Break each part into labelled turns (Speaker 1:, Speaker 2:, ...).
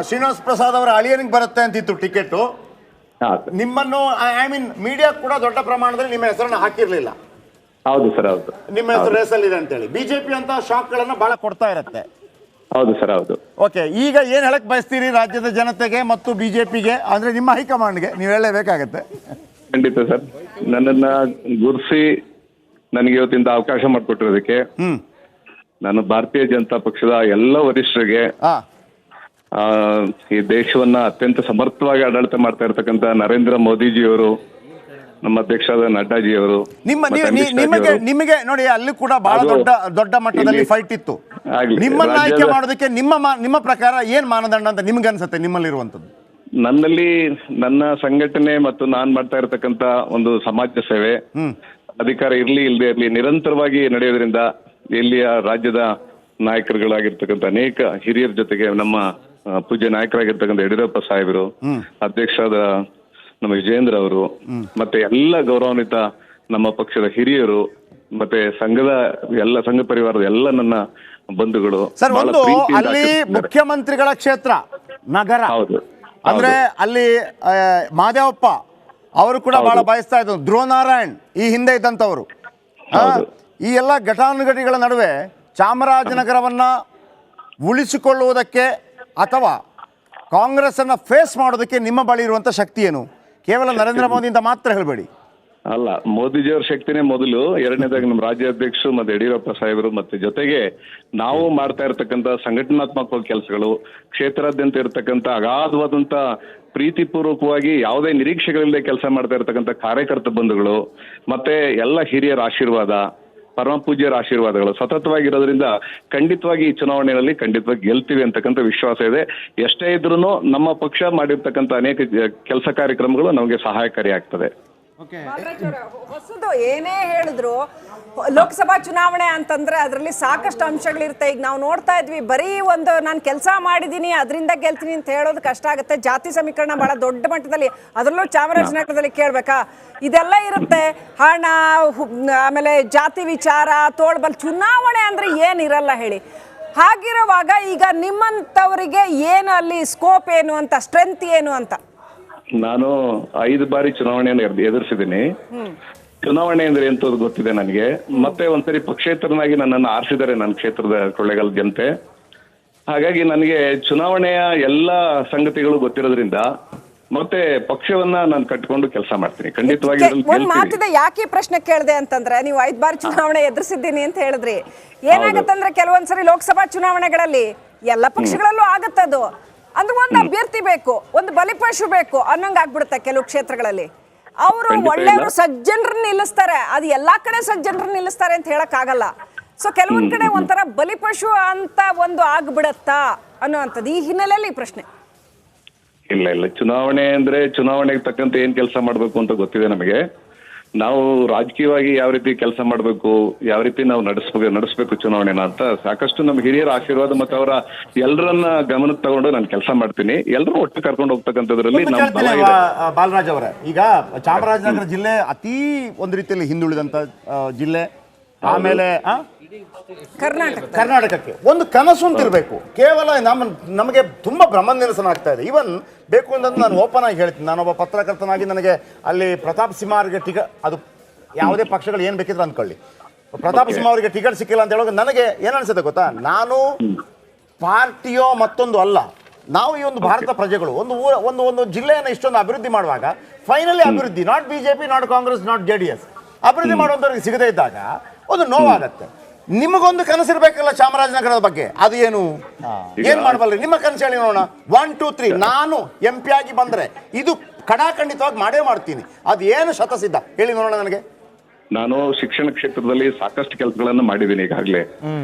Speaker 1: ಶ್ರೀನಿವಾಸ್ ಪ್ರಸಾದ್ ಅವರ ಅಳಿಯನಿಗೆ ಬರುತ್ತೆ ಅಂತಿತ್ತು ಟಿಕೆಟ್. ನಿಮ್ಮನ್ನು ಐ ಮೀನ್ ಮೀಡಿಯಾ ಕೂಡ ದೊಡ್ಡ ಪ್ರಮಾಣದಲ್ಲಿ ನಿಮ್ಮ ಹೆಸರನ್ನು ಹಾಕಿರ್ಲಿಲ್ಲ.
Speaker 2: ಹೌದು ಸರ್, ಹೌದು.
Speaker 1: ನಿಮ್ಮ ಹೆಸರು ರೇಸಲ್ಲಿ ಇದೆ ಅಂತೇಳಿ ಬಿಜೆಪಿ ಅಂತ ಶಾಕ್ ಗಳನ್ನ ಬಹಳ ಕೊಡ್ತಾ ಇರುತ್ತೆ.
Speaker 2: ಹೌದು ಸರ್, ಹೌದು.
Speaker 1: ಓಕೆ, ಈಗ ಏನ್ ಹೇಳಕ್ ಬಯಸ್ತೀರಿ ರಾಜ್ಯದ ಜನತೆಗೆ ಮತ್ತು ಬಿಜೆಪಿಗೆ, ಅಂದ್ರೆ ನಿಮ್ಮ ಹೈಕಮಾಂಡ್ಗೆ ನೀವು ಹೇಳಲೇಬೇಕಾಗತ್ತೆ.
Speaker 2: ಖಂಡಿತ ಸರ್, ನನ್ನನ್ನ ಗುರುಸಿ ನನಗೆ ಇವತ್ತಿಂದ ಅವಕಾಶ ಮಾಡಿಕೊಟ್ಟಿರೋದಕ್ಕೆ ನಾನು ಭಾರತೀಯ ಜನತಾ ಪಕ್ಷದ ಎಲ್ಲ ವರಿಷ್ಠರಿಗೆ, ಈ ದೇಶವನ್ನ ಅತ್ಯಂತ ಸಮರ್ಥವಾಗಿ ಆಡಳಿತ ಮಾಡ್ತಾ ಇರ್ತಕ್ಕಂಥ ನರೇಂದ್ರ ಮೋದಿಜಿಯವರು, ನಮ್ಮ ಅಧ್ಯಕ್ಷರಾದ ನಡ್ಡಾಜಿಯವರು,
Speaker 1: ನಿಮಗೆ ನೋಡಿ ಅಲ್ಲಿ ಕೂಡ ಬಹಳ ದೊಡ್ಡ ಮಟ್ಟದಲ್ಲಿ ಫೈಟ್ ಇತ್ತು. ನಿಮ್ಮನ್ನ ಆಯ್ಕೆ ಮಾಡೋದಕ್ಕೆ ನಿಮ್ಮ ಪ್ರಕಾರ ಏನ್ ಮಾನದಂಡ ಅಂತ ನಿಮ್ಗೆ ಅನ್ಸುತ್ತೆ ನಿಮ್ಮಲ್ಲಿರುವಂತದ್ದು?
Speaker 2: ನನ್ನಲ್ಲಿ ನನ್ನ ಸಂಘಟನೆ ಮತ್ತು ನಾನ್ ಮಾಡ್ತಾ ಇರತಕ್ಕಂತ ಒಂದು ಸಮಾಜ ಸೇವೆ, ಅಧಿಕಾರ ಇರ್ಲಿ ಇಲ್ಲದೆ ಇರ್ಲಿ ನಿರಂತರವಾಗಿ ನಡೆಯೋದ್ರಿಂದ ಇಲ್ಲಿಯ ರಾಜ್ಯದ ನಾಯಕರುಗಳಾಗಿರ್ತಕ್ಕಂಥ ಅನೇಕ ಹಿರಿಯರ ಜೊತೆಗೆ ನಮ್ಮ ಪೂಜ್ಯ ನಾಯಕರಾಗಿರ್ತಕ್ಕಂಥ ಯಡಿಯೂರಪ್ಪ ಸಾಹೇಬರು, ಅಧ್ಯಕ್ಷರಾದ ನಮ್ಮ ವಿಜೇಂದ್ರ ಅವರು, ಮತ್ತೆ ಎಲ್ಲ ಗೌರವಾನ್ವಿತ ನಮ್ಮ ಪಕ್ಷದ ಹಿರಿಯರು, ಮತ್ತೆ ಸಂಘದ ಎಲ್ಲ ಸಂಘ ಪರಿವಾರದ ಎಲ್ಲ ನನ್ನ ಬಂಧುಗಳು.
Speaker 1: ಸರ್, ಒಂದು ಅಲ್ಲಿ ಮುಖ್ಯಮಂತ್ರಿಗಳ ಕ್ಷೇತ್ರ ನಗರ,
Speaker 2: ಹೌದು,
Speaker 1: ಅಂದ್ರೆ ಅಲ್ಲಿ ಮಹದೇವಪ್ಪ ಅವರು ಕೂಡ ಬಹಳ ಬಯಸ್ತಾ ಇದ್ರು. ಧ್ರುವ ನಾರಾಯಣ್ ಈ ಹಿಂದೆ ಇದ್ದಂಥವರು. ಈ ಎಲ್ಲ ಘಟಾನುಘಟಿಗಳ ನಡುವೆ ಚಾಮರಾಜನಗರವನ್ನ ಉಳಿಸಿಕೊಳ್ಳುವುದಕ್ಕೆ ಅಥವಾ ಕಾಂಗ್ರೆಸ್ ಅನ್ನ ಫೇಸ್ ಮಾಡೋದಕ್ಕೆ ನಿಮ್ಮ ಬಳಿ ಇರುವಂತ ಶಕ್ತಿ ಏನು? ಕೇವಲ ನರೇಂದ್ರ ಮೋದಿ ಅಂತ ಮಾತ್ರ ಹೇಳಬೇಡಿ.
Speaker 2: ಅಲ್ಲ, ಮೋದಿಜಿಯವರ ಶಕ್ತಿನೇ ಮೊದಲು, ಎರಡನೇದಾಗಿ ನಮ್ಮ ರಾಜ್ಯಾಧ್ಯಕ್ಷರು ಮತ್ತೆ ಯಡಿಯೂರಪ್ಪ ಸಾಹೇಬರು, ಮತ್ತೆ ಜೊತೆಗೆ ನಾವು ಮಾಡ್ತಾ ಇರ್ತಕ್ಕಂಥ ಸಂಘಟನಾತ್ಮಕ ಕೆಲಸಗಳು, ಕ್ಷೇತ್ರಾದ್ಯಂತ ಇರತಕ್ಕಂಥ ಅಗಾಧವಾದಂತ ಪ್ರೀತಿಪೂರ್ವಕವಾಗಿ ಯಾವುದೇ ನಿರೀಕ್ಷೆಗಳಿಲ್ಲದೆ ಕೆಲಸ ಮಾಡ್ತಾ ಇರ್ತಕ್ಕಂಥ ಕಾರ್ಯಕರ್ತ ಬಂಧುಗಳು, ಮತ್ತೆ ಎಲ್ಲ ಹಿರಿಯರ ಆಶೀರ್ವಾದ, ಪರಮ ಪೂಜ್ಯರ ಆಶೀರ್ವಾದಗಳು ಸತತವಾಗಿರೋದ್ರಿಂದ ಖಂಡಿತವಾಗಿ ಈ ಚುನಾವಣೆಯಲ್ಲಿ ಖಂಡಿತವಾಗಿ ಗೆಲ್ತೀವಿ ಅಂತಕ್ಕಂಥ ವಿಶ್ವಾಸ ಇದೆ. ಎಷ್ಟೇ ಇದ್ರೂ ನಮ್ಮ ಪಕ್ಷ ಮಾಡಿರ್ತಕ್ಕಂಥ ಅನೇಕ ಕೆಲಸ ಕಾರ್ಯಕ್ರಮಗಳು ನಮಗೆ ಸಹಾಯಕಾರಿ ಆಗ್ತದೆ.
Speaker 3: ಹೊಸದು ಏನೇ ಹೇಳಿದ್ರು ಲೋಕಸಭಾ ಚುನಾವಣೆ ಅಂತಂದ್ರೆ ಅದರಲ್ಲಿ ಸಾಕಷ್ಟು ಅಂಶಗಳಿರುತ್ತೆ. ಈಗ ನಾವು ನೋಡ್ತಾ ಇದ್ವಿ, ಬರೀ ಒಂದು ನಾನು ಕೆಲಸ ಮಾಡಿದ್ದೀನಿ ಅದರಿಂದ ಗೆಲ್ತೀನಿ ಅಂತ ಹೇಳೋದು ಕಷ್ಟ ಆಗುತ್ತೆ. ಜಾತಿ ಸಮೀಕರಣ ಬಹಳ ದೊಡ್ಡ ಮಟ್ಟದಲ್ಲಿ, ಅದರಲ್ಲೂ ಚಾಮರಾಜನಗರದಲ್ಲಿ ಕೇಳ್ಬೇಕಾ, ಇದೆಲ್ಲ ಇರುತ್ತೆ. ಹಣ, ಆಮೇಲೆ ಜಾತಿ ವಿಚಾರ, ತೋಳ್ಬಲ್. ಚುನಾವಣೆ ಅಂದ್ರೆ ಏನಿರಲ್ಲ ಹೇಳಿ. ಹಾಗಿರುವಾಗ ಈಗ ನಿಮ್ಮಂಥವರಿಗೆ ಏನು ಅಲ್ಲಿ ಸ್ಕೋಪ್ ಏನು ಅಂತ, ಸ್ಟ್ರೆಂತ್ ಏನು ಅಂತ?
Speaker 2: ನಾನು 5 ಬಾರಿ ಚುನಾವಣೆಯನ್ನು ಎದುರಿಸಿದ್ದೀನಿ. ಚುನಾವಣೆ ಅಂದ್ರೆ ಎಂತದ್ದು ಗೊತ್ತಿದೆ ನನಗೆ. ಮತ್ತೆ ಒಂದ್ಸರಿ ಪಕ್ಷೇತರನಾಗಿ ನನ್ನನ್ನು ಆರಿಸಿದ್ದಾರೆ ನನ್ನ ಕ್ಷೇತ್ರದ ಕೊಳ್ಳೇಗಾಲ ಜನತೆ. ಹಾಗಾಗಿ ನನಗೆ ಚುನಾವಣೆಯ ಎಲ್ಲ ಸಂಗತಿಗಳು ಗೊತ್ತಿರೋದ್ರಿಂದ ಮತ್ತೆ ಪಕ್ಷವನ್ನ ನಾನು ಕಟ್ಕೊಂಡು ಕೆಲಸ ಮಾಡ್ತೀನಿ. ಖಂಡಿತವಾಗಿ
Speaker 3: ಒಂದ್ ಮಾತಿದೆ, ಯಾಕೆ ಪ್ರಶ್ನೆ ಕೇಳಿದೆ ಅಂತಂದ್ರೆ, ನೀವು 5 ಬಾರಿ ಚುನಾವಣೆ ಎದುರಿಸಿದ್ದೀನಿ ಅಂತ ಹೇಳಿದ್ರಿ. ಏನಾಗತ್ತಂದ್ರೆ ಕೆಲವೊಂದ್ಸರಿ ಲೋಕಸಭಾ ಚುನಾವಣೆಗಳಲ್ಲಿ ಎಲ್ಲ ಪಕ್ಷಗಳಲ್ಲೂ ಆಗತ್ತದು. ಅಂದ್ರೆ ಒಂದು ಅಭ್ಯರ್ಥಿ ಬೇಕು, ಒಂದು ಬಲಿಪಶು ಬೇಕು ಅನ್ನಂಗ್ ಆಗ್ಬಿಡುತ್ತೆ ಕೆಲವು ಕ್ಷೇತ್ರಗಳಲ್ಲಿ. ಅವರು ಒಳ್ಳೆಯವರು ಸಜ್ಜನರನ್ನ ನಿಲ್ಲಿಸ್ತಾರೆ, ಅದು ಎಲ್ಲಾ ಕಡೆ ಸಜ್ಜನರನ್ನ ನಿಲ್ಲಿಸ್ತಾರೆ ಅಂತ ಹೇಳಕ್ ಆಗಲ್ಲ. ಸೊ ಕೆಲವೊಂದ್ ಕಡೆ ಒಂಥರ ಬಲಿಪಶು ಅಂತ ಒಂದು ಆಗ್ಬಿಡತ್ತಾ ಅನ್ನುವಂಥದ್ದು ಈ ಹಿನ್ನೆಲೆಯಲ್ಲಿ ಈ ಪ್ರಶ್ನೆ.
Speaker 2: ಇಲ್ಲ, ಚುನಾವಣೆ ಅಂದ್ರೆ ಚುನಾವಣೆಗೆ ತಕ್ಕಂತೆ ಏನ್ ಕೆಲಸ ಮಾಡ್ಬೇಕು ಅಂತ ಗೊತ್ತಿದೆ ನಮಗೆ. ನಾವು ರಾಜಕೀಯವಾಗಿ ಯಾವ ರೀತಿ ಕೆಲಸ ಮಾಡಬೇಕು, ಯಾವ ರೀತಿ ನಾವು ನಡೆಸಬೇಕು ಚುನಾವಣೆನ ಅಂತ ಸಾಕಷ್ಟು ನಮ್ಮ ಹಿರಿಯರ ಆಶೀರ್ವಾದ ಮತ್ತೆ ಅವರ ಎಲ್ಲರನ್ನ ಗಮನಕ್ಕೆ ತಗೊಂಡು ನಾನು ಕೆಲಸ ಮಾಡ್ತೀನಿ. ಎಲ್ಲರೂ ಒಟ್ಟು ಕರ್ಕೊಂಡು ಹೋಗ್ತಕ್ಕಂಥದ್ರಲ್ಲಿ
Speaker 1: ಬಾಲರಾಜ್ ಅವರೇ, ಈಗ ಚಾಮರಾಜನಗರ ಜಿಲ್ಲೆ ಅತೀ ಒಂದು ರೀತಿಯಲ್ಲಿ ಹಿಂದುಳಿದಂತ ಜಿಲ್ಲೆ. ಆಮೇಲೆ ಕರ್ನಾಟಕಕ್ಕೆ ಒಂದು ಕನಸು ಅಂತ ಇರಬೇಕು. ಕೇವಲ ನಮಗೆ ತುಂಬಾ ಭ್ರಮ ನಿರಸನ ಆಗ್ತಾ ಇದೆ. ಇವನ್ ಬೇಕು ಅಂತಂದ್ರೆ ನಾನು ಓಪನ್ ಆಗಿ ಹೇಳ್ತೀನಿ, ನಾನೊಬ್ಬ ಪತ್ರಕರ್ತನಾಗಿ ನನಗೆ ಅಲ್ಲಿ ಪ್ರತಾಪ್ ಸಿಂಹ ಅವರಿಗೆ ಟಿಕೆಟ್, ಅದು ಯಾವುದೇ ಪಕ್ಷಗಳು ಏನ್ ಬೇಕಿದ್ರು ಅಂದ್ಕೊಳ್ಳಿ, ಪ್ರತಾಪ್ ಸಿಂಹ ಅವರಿಗೆ ಟಿಕೆಟ್ ಸಿಕ್ಕಿಲ್ಲ ಅಂತ ಹೇಳುವಾಗ ನನಗೆ ಏನ್ ಅನ್ಸುತ್ತೆ ಗೊತ್ತಾ, ನಾನು ಪಾರ್ಟಿಯೋ ಮತ್ತೊಂದು ಅಲ್ಲ, ನಾವು ಈ ಒಂದು ಭಾರತ ಪ್ರಜೆಗಳು ಒಂದು ಜಿಲ್ಲೆಯನ್ನು ಇಷ್ಟೊಂದು ಅಭಿವೃದ್ಧಿ ಮಾಡುವಾಗ ಫೈನಲಿ ಅಭಿವೃದ್ಧಿ, not BJP, not Congress, not JDS, ಅಭಿವೃದ್ಧಿ ಮಾಡುವಂತವ್ರಿಗೆ ಸಿಗದೇ ಇದ್ದಾಗ ಒಂದು ನೋವಾಗತ್ತೆ. ನಿಮಗೊಂದು ಕನಸಿರ್ಬೇಕಲ್ಲ ಚಾಮರಾಜನಗರದ ಬಗ್ಗೆ, ಅದು ಏನು, ಏನ್ ಮಾಡಬಲ್ರಿ? ನಿಮ್ಮ ಕನಸು ಹೇಳಿ ನೋಡೋಣ. 1 2 3. ನಾನು MP ಆಗಿ ಬಂದ್ರೆ ಇದು ಖಡಾಖಂಡಿತವಾಗಿ ಮಾಡೇ ಮಾಡ್ತೀನಿ. ಅದು ಏನು ಶತಸಿದ್ಧ ಹೇಳಿ ನೋಡೋಣ ನನಗೆ.
Speaker 2: ನಾನು ಶಿಕ್ಷಣ ಕ್ಷೇತ್ರದಲ್ಲಿ ಸಾಕಷ್ಟು ಕೆಲಸಗಳನ್ನ ಮಾಡಿದ್ದೀನಿ ಈಗಾಗಲೇ.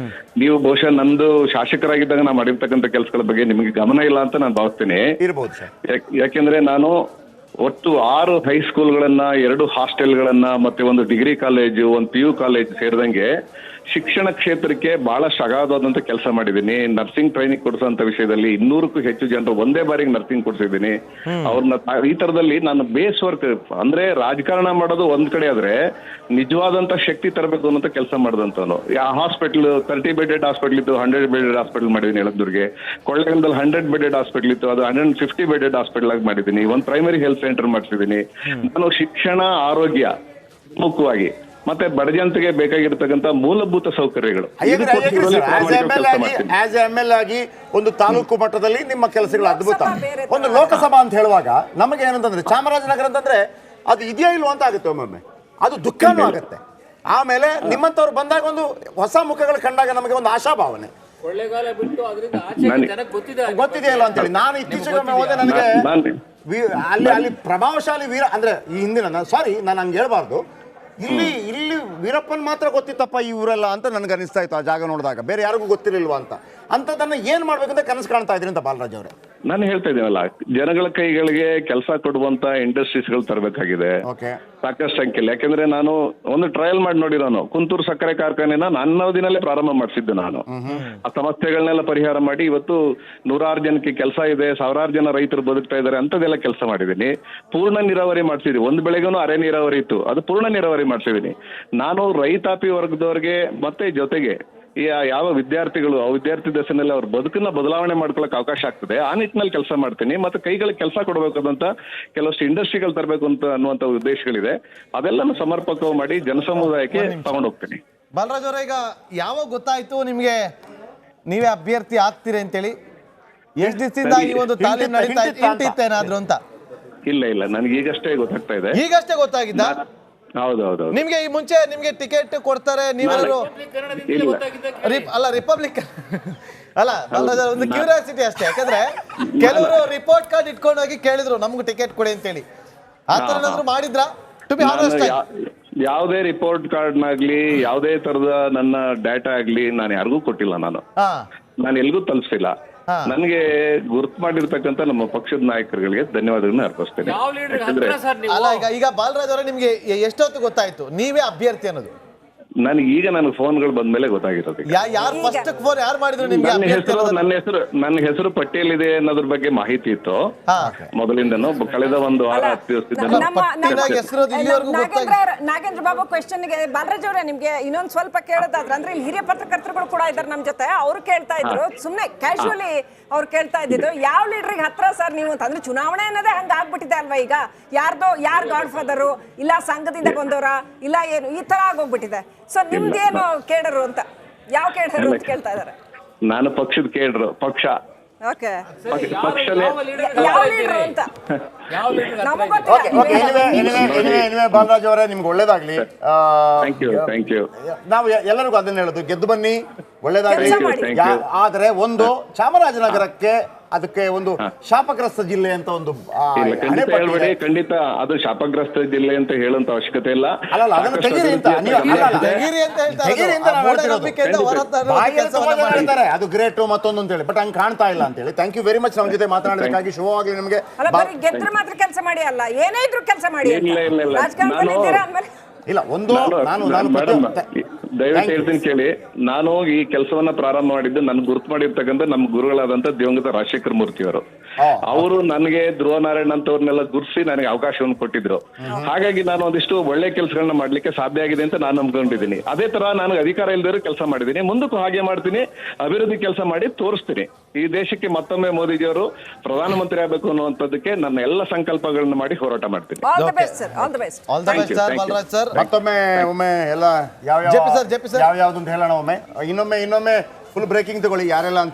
Speaker 2: ನೀವು ಬಹುಶಃ ನಮ್ದು ಶಾಸಕರಾಗಿದ್ದಾಗ ನಾವು ಮಾಡಿರ್ತಕ್ಕಂಥ ಕೆಲಸಗಳ ಬಗ್ಗೆ ನಿಮಗೆ ಗಮನ ಇಲ್ಲ ಅಂತ ನಾನು ಭಾವಿಸ್ತೀನಿ.
Speaker 1: ಇರಬಹುದು ಸರ್.
Speaker 2: ಯಾಕೆಂದ್ರೆ ನಾನು ಒಟ್ಟು 6 ಹೈಸ್ಕೂಲ್ಗಳನ್ನ, 2 ಹಾಸ್ಟೆಲ್ಗಳನ್ನ, ಮತ್ತೆ ಒಂದು ಡಿಗ್ರಿ ಕಾಲೇಜು, ಒಂದು PU ಕಾಲೇಜ್ ಸೇರಿದಂಗೆ ಶಿಕ್ಷಣ ಕ್ಷೇತ್ರಕ್ಕೆ ಬಹಳಷ್ಟು ಅಗಾಧವಾದಂತ ಕೆಲಸ ಮಾಡಿದ್ದೀನಿ. ನರ್ಸಿಂಗ್ ಟ್ರೈನಿಂಗ್ ಕೊಡಿಸುವಂತ ವಿಷಯದಲ್ಲಿ 200ಕ್ಕೂ ಹೆಚ್ಚು ಜನರು ಒಂದೇ ಬಾರಿಗೆ ನರ್ಸಿಂಗ್ ಕೊಡಿಸಿದ್ದೀನಿ. ಅವ್ರನ್ನ ಈ ತರದಲ್ಲಿ ನಾನು ಬೇಸ್ ವರ್ಕ್ ಅಂದ್ರೆ ರಾಜಕಾರಣ ಮಾಡೋದು ಒಂದ್ ಕಡೆ ಆದ್ರೆ ನಿಜವಾದಂತ ಶಕ್ತಿ ತರಬೇಕು ಅನ್ನೋ ಕೆಲಸ ಮಾಡಿದಂತವನು. ಹಾಸ್ಪಿಟಲ್ 30 ಬೆಡೆಡ್ ಹಾಸ್ಪಿಟಲ್ ಇತ್ತು, 100 ಬೆಡೆಡ್ ಹಾಸ್ಪಿಟಲ್ ಮಾಡಿದ್ದೀನಿ ಯಳಂದೂರಿಗೆ. ಕೊಳ್ಳೇಗಾಲದಲ್ಲಿ 100 ಬೆಡೆಡ್ ಹಾಸ್ಪಿಟಲ್ ಇತ್ತು, ಅದು 150 ಬೆಡೆಡ್ ಹಾಸ್ಪಿಟಲ್ ಆಗಿ ಮಾಡಿದ್ದೀನಿ. ಒಂದು ಪ್ರೈಮರಿ ಹೆಲ್ತ್ ಸೆಂಟರ್ ಮಾಡಿಸಿದ್ದೀನಿ. ನಾನು ಶಿಕ್ಷಣ, ಆರೋಗ್ಯ ಮುಖ್ಯವಾಗಿ ಮತ್ತೆ ಬಡ ಜನತೆಗೆ ಬೇಕಾಗಿರ್ತಕ್ಕಂಥ ಮೂಲಭೂತ ಸೌಕರ್ಯಗಳು
Speaker 1: ಆಸ್ ಎಂ ಎಲ್ ಆಗಿ ಒಂದು ತಾಲೂಕು ಮಟ್ಟದಲ್ಲಿ ನಿಮ್ಮ ಕೆಲಸಗಳು ಅದ್ಭುತ. ಒಂದು ಲೋಕಸಭಾ ಅಂತ ಹೇಳುವಾಗ ನಮಗೆ ಏನಂತಂದ್ರೆ ಚಾಮರಾಜನಗರ ಅಂತಂದ್ರೆ ಅದು ಇದೆಯಾ ಇಲ್ವೋ ಅಂತ ಆಗುತ್ತೆ ಒಮ್ಮೊಮ್ಮೆ, ಅದು ದುಃಖನೂ ಆಗುತ್ತೆ. ಆಮೇಲೆ ನಿಮ್ಮಂತವ್ರು ಬಂದಾಗ ಒಂದು ಹೊಸ ಮುಖಗಳು ಕಂಡಾಗ ನಮಗೆ ಒಂದು ಆಶಾಭಾವನೆ ಗೊತ್ತಿದೆ ಇಲ್ಲ ಅಂತೇಳಿ. ನಾನು ಇತ್ತೀಚೆಗೆ ಹೋದೆ, ನನಗೆ ಅಲ್ಲಿ ಪ್ರಭಾವಶಾಲಿ ವೀರ ಅಂದ್ರೆ ಈ ಹಿಂದಿನ ನಾನು ಹಂಗೆ ಹೇಳ್ಬಾರ್ದು, ಇಲ್ಲಿ ವೀರಪ್ಪನ್ ಮಾತ್ರ ಗೊತ್ತಿತ್ತಪ್ಪ ಈ ಊರೆಲ್ಲ ಅಂತ ನನಗೆ ಅನಿಸ್ತಾ ಇತ್ತು ಆ ಜಾಗ ನೋಡಿದಾಗ. ಬೇರೆ ಯಾರಿಗೂ ಗೊತ್ತಿರಲಿಲ್ವಾ ಅಂತ. ಅಂತದನ್ನ ಏನ್ ಮಾಡ್ಬೇಕಂತ ಕನಸು ಕಾಣ್ತಾ ಇದ್ರಿ ಅಂತ ಬಾಲರಾಜ್ ಅವರೇ?
Speaker 2: ನಾನು ಹೇಳ್ತಾ ಇದ್ದೀನಲ್ಲ, ಜನಗಳ ಕೈಗಳಿಗೆ ಕೆಲಸ ಕೊಡುವಂತ ಇಂಡಸ್ಟ್ರೀಸ್ಗಳು ತರಬೇಕಾಗಿದೆ ಸಾಕಷ್ಟು ಸಂಖ್ಯೆಯಲ್ಲಿ. ಯಾಕೆಂದ್ರೆ ನಾನು ಒಂದು ಟ್ರಯಲ್ ಮಾಡಿ ನೋಡಿರೋನು, ಕುಂತೂರು ಸಕ್ಕರೆ ಕಾರ್ಖಾನೆನ ನನ್ನ ಅವಧಿನಲ್ಲೇ ಪ್ರಾರಂಭ ಮಾಡಿಸಿದ್ದೆ ನಾನು. ಆ ಸಮಸ್ಯೆಗಳನ್ನೆಲ್ಲ ಪರಿಹಾರ ಮಾಡಿ ಇವತ್ತು 100 ಜನಕ್ಕೆ ಕೆಲಸ ಇದೆ, 1000 ಜನ ರೈತರು ಬದುಕ್ತಾ ಇದ್ದಾರೆ ಅಂತದೆಲ್ಲ ಕೆಲಸ ಮಾಡಿದ್ದೀನಿ. ಪೂರ್ಣ ನೀರಾವರಿ ಮಾಡಿಸಿದ್ವಿ. ಒಂದು ಬೆಳೆಗೂ ಅರೆ ನೀರಾವರಿ ಇತ್ತು, ಅದು ಪೂರ್ಣ ನೀರಾವರಿ ಮಾಡಿಸಿದ್ದೀನಿ. ನಾನು ರೈತಾಪಿ ವರ್ಗದವ್ರಿಗೆ ಮತ್ತೆ ಜೊತೆಗೆ ಈ ಯಾವ ವಿದ್ಯಾರ್ಥಿಗಳು ಆ ವಿದ್ಯಾರ್ಥಿ ದಶೆನಲ್ಲಿ ಅವ್ರ ಬದುಕನ್ನ ಬದಲಾವಣೆ ಮಾಡ್ಕೊಳಕ್ ಅವಕಾಶ ಆಗ್ತದೆ ಆ ನಿಟ್ಟಿನಲ್ಲಿ ಕೆಲಸ ಮಾಡ್ತೀನಿ. ಮತ್ತೆ ಕೈಗಳಿಗೆ ಕೆಲಸ ಕೊಡಬೇಕಾದಂತ ಕೆಲವಷ್ಟು ಇಂಡಸ್ಟ್ರಿಗಳು ತರಬೇಕು ಅಂತ ಅನ್ನುವಂತ ಉದ್ದೇಶಗಳಿದೆ. ಅದೆಲ್ಲನೂ ಸಮರ್ಪಕವಾಗಿ ಮಾಡಿ ಜನಸಮುದಾಯಕ್ಕೆ ತಗೊಂಡು ಹೋಗ್ತೀನಿ.
Speaker 4: ಬಾಲರಾಜ್ ಅವರ, ಈಗ ಯಾವಾಗ ಗೊತ್ತಾಯ್ತು ನಿಮ್ಗೆ ನೀವೇ ಅಭ್ಯರ್ಥಿ ಆಗ್ತೀರಿ ಅಂತೇಳಿ? ಎಷ್ಟು ದಿವಸದಿಂದ ಈ ಒಂದು ತಾಲೀಮ್ ನಡೀತಾ ಇತ್ತೇನಾದ್ರು ಅಂತ?
Speaker 2: ಇಲ್ಲ ನನಗೆ ಈಗಷ್ಟೇ ಗೊತ್ತಾಗ್ತಾ ಇದೆ.
Speaker 4: ಈಗಷ್ಟೇ ಗೊತ್ತಾಗಿದ್ದ?
Speaker 2: ಹೌದೌದು.
Speaker 4: ನಿಮ್ಗೆ ಈ ಮುಂಚೆ ನಿಮ್ಗೆ ಟಿಕೆಟ್ ಕೊಡ್ತಾರೆ, ನೀವೆಲ್ಲರೂ ಅಲ್ಲ ರಿಪಬ್ಲಿಕ್ ಅಲ್ಲ ಬಾಲರಾಜ್, ಒಂದು ಕ್ಯೂರಿಯಾಸಿಟಿ ಅಷ್ಟೇ. ಯಾಕಂದ್ರೆ ಕೆಲವರು ರಿಪೋರ್ಟ್ ಕಾರ್ಡ್ ಇಟ್ಕೊಂಡು ಹೋಗಿ ಕೇಳಿದ್ರು ನಮ್ಗೆ ಟಿಕೆಟ್ ಕೊಡಿ ಅಂತೇಳಿ. ಆ ತರ ಏನಾದ್ರು ಮಾಡಿದ್ರ? ಟು ಬಿ ಹಾನೆಸ್ಟ್,
Speaker 2: ಯಾವುದೇ ರಿಪೋರ್ಟ್ ಕಾರ್ಡ್ನಾಗ್ಲಿ ಯಾವುದೇ ತರದ ನನ್ನ ಡಾಟಾ ಆಗ್ಲಿ ನಾನು ಯಾರಿಗೂ ಕೊಟ್ಟಿಲ್ಲ. ನಾನು ಎಲ್ಗೂ ತಲುಪಿಸಿಲ್ಲ. ನನಗೆ ಗುರುತು ಮಾಡಿರ್ತಕ್ಕಂಥ ನಮ್ಮ ಪಕ್ಷದ ನಾಯಕರುಗಳಿಗೆ ಧನ್ಯವಾದಗಳನ್ನ ಅರ್ಪಿಸ್ತೇನೆ.
Speaker 4: ಅಲ್ಲ, ಈಗ ಬಾಲರಾಜ್ ಅವರೇ, ನಿಮ್ಗೆ ಎಷ್ಟೊತ್ತು ಗೊತ್ತಾಯ್ತು ನೀವೇ ಅಭ್ಯರ್ಥಿ ಅನ್ನೋದು?
Speaker 2: ನನಗೆ ಫೋನ್ಗಳು ಬಂದ್ಮೇಲೆ ಗೊತ್ತಾಗಿರೋದು.
Speaker 4: ಯಾರು ಫಸ್ಟ್ ಫೋನ್ ಯಾರು ಮಾಡಿದ್ರು ನಿಮ್ಗೆ?
Speaker 2: ನನ್ನ ಹೆಸರು ಪಟ್ಟಿಯಲ್ಲಿದೆ ಅನ್ನೋದ್ರ ಬಗ್ಗೆ ಮಾಹಿತಿ ಇತ್ತು ಮೊದಲಿಂದನೂ. ಕಳೆದ ಒಂದು ವಾರ 10 ದಿವಸದಿಂದ
Speaker 3: ನಾಗೇಂದ್ರ ಬಾಬು ಕ್ವೆಶ್ಚನ್ಗೆ ಬಾಲರಾಜ್ ಅವರೇ ನಿಮ್ಗೆ ಇನ್ನೊಂದು ಸ್ವಲ್ಪ ಕೇಳೋದಾದ್ರೆ, ಅಂದ್ರೆ ಇಲ್ಲಿ ಹಿರಿಯ ಪತ್ರಕರ್ತರುಗಳು ಕೂಡ ಇದ್ದಾರೆ ನಮ್ಮ ಜೊತೆ. ಅವ್ರು ಕೇಳ್ತಾ ಇದ್ರು, ಸುಮ್ನೆ ಕ್ಯಾಶುವಲಿ ಅವ್ರು ಕೇಳ್ತಾ ಇದ್ದಿದ್ದು, ಯಾವ ಲೀಡರ್ಗೆ ಹತ್ರ ಸರ್ ನೀವು ಅಂತ. ಅಂದ್ರೆ ಚುನಾವಣೆ ಅನ್ನೋದೇ ಹಂಗ ಆಗ್ಬಿಟ್ಟಿದೆ ಅಲ್ವಾ ಈಗ? ಯಾರು ಗಾಡ್ ಫಾದರು, ಇಲ್ಲ ಸಂಘದಿಂದ ಬಂದವರ, ಇಲ್ಲ ಏನು, ಈ ತರ ಆಗೋಗ್ಬಿಟ್ಟಿದೆ. ಸೊ ನಿಮ್ದೇನು ಕೇಳರು ಅಂತ, ಯಾವ ಕೇಳರು ಅಂತ ಕೇಳ್ತಾ ಇದಾರೆ?
Speaker 2: ನಾನು ಪಕ್ಷದ ಕೇಳ್ರು, ಪಕ್ಷ
Speaker 1: ಬಾಲರಾಜ್ ಅವರೇ, ನಿಮ್ಗೆ ಒಳ್ಳೇದಾಗ್ಲಿ. ನಾವು ಎಲ್ಲರಿಗೂ ಅದನ್ನ ಹೇಳೋದು, ಗೆದ್ದು ಬನ್ನಿ, ಒಳ್ಳೇದಾಗ್ಲಿ. ಆದ್ರೆ ಒಂದು ಚಾಮರಾಜನಗರಕ್ಕೆ ಅದಕ್ಕೆ ಒಂದು ಶಾಪಗ್ರಸ್ತ ಜಿಲ್ಲೆ ಅಂತ ಒಂದು
Speaker 2: ಖಂಡಿತ ಅದು ಶಾಪಗ್ರಸ್ತ ಜಿಲ್ಲೆ ಅಂತ ಹೇಳುವಂತ ಅವಶ್ಯಕತೆ ಇಲ್ಲ.
Speaker 1: ಅದನ್ನು ತೆಗೀರಿ ಅಂತ ಹೇಳ್ತಾರೆ, ಅದು ಗ್ರೇಟ್ ಮತ್ತೊಂದು ಅಂತ ಹೇಳಿ. ಬಟ್ ಹಂಗೆ ಕಾಣ್ತಾ ಇಲ್ಲ ಅಂತ ಹೇಳಿ. ಥ್ಯಾಂಕ್ ಯು ವೆರಿ ಮಚ್ ನಮ್ಮ ಜೊತೆ ಮಾತನಾಡೋದಕ್ಕಾಗಿ. ಶುಭವಾಗಲಿ ನಿಮಗೆ.
Speaker 3: ಗೆದ್ರೆ ಮಾತ್ರ ಕೆಲಸ ಮಾಡಿ ಅಲ್ಲ, ಏನೇ ಇದ್ರು ಕೆಲಸ ಮಾಡಿ.
Speaker 1: ಇಲ್ಲ, ಒಂದು ನಾನು
Speaker 2: ದಯವಿಟ್ಟು ಹೇಳ್ತೀನಿ ಕೇಳಿ. ನಾನು ಈ ಕೆಲಸವನ್ನ ಪ್ರಾರಂಭ ಮಾಡಿದ್ದು ನನ್ ಗುರುತು ಮಾಡಿರ್ತಕ್ಕಂಥ ನಮ್ಮ ಗುರುಗಳಾದಂತ ದಿವಂಗತ ರಾಜಶೇಖರ ಮೂರ್ತಿ ಅವರು ನನಗೆ ಧ್ರುವ ನಾರಾಯಣ್ ಅಂತವ್ರನ್ನೆಲ್ಲ ಗುರುಸಿ ನನಗೆ ಅವಕಾಶವನ್ನು ಕೊಟ್ಟಿದ್ರು. ಹಾಗಾಗಿ ನಾನು ಒಂದಿಷ್ಟು ಒಳ್ಳೆ ಕೆಲಸಗಳನ್ನ ಮಾಡ್ಲಿಕ್ಕೆ ಸಾಧ್ಯ ಆಗಿದೆ ಅಂತ ನಾನು ನಂಬ್ಕೊಂಡಿದ್ದೀನಿ. ಅದೇ ತರ ನಾನು ಅಧಿಕಾರ ಇಲ್ದಿರೋ ಕೆಲಸ ಮಾಡಿದ್ದೀನಿ, ಮುಂದಕ್ಕೂ ಹಾಗೆ ಮಾಡ್ತೀನಿ. ಅಭಿವೃದ್ಧಿ ಕೆಲಸ ಮಾಡಿ ತೋರಿಸ್ತೀನಿ. ಈ ದೇಶಕ್ಕೆ ಮತ್ತೊಮ್ಮೆ ಮೋದಿಜಿಯವರು ಪ್ರಧಾನಮಂತ್ರಿ ಆಗ್ಬೇಕು ಅನ್ನುವಂಥದ್ದಕ್ಕೆ ನನ್ನ ಎಲ್ಲ ಸಂಕಲ್ಪಗಳನ್ನ ಮಾಡಿ ಹೋರಾಟ ಮಾಡ್ತೀನಿ.
Speaker 1: ಮತ್ತೊಮ್ಮೆ ಒಮ್ಮೆ ಎಲ್ಲ ಯಾವ ಯಾವ್ದು ಅಂತ ಹೇಳೋಣ. ಒಮ್ಮೆ ಇನ್ನೊಮ್ಮೆ ಫುಲ್ ಬ್ರೇಕಿಂಗ್ ತಗೊಳ್ಳಿ ಯಾರೆಲ್ಲ ಅಂತ.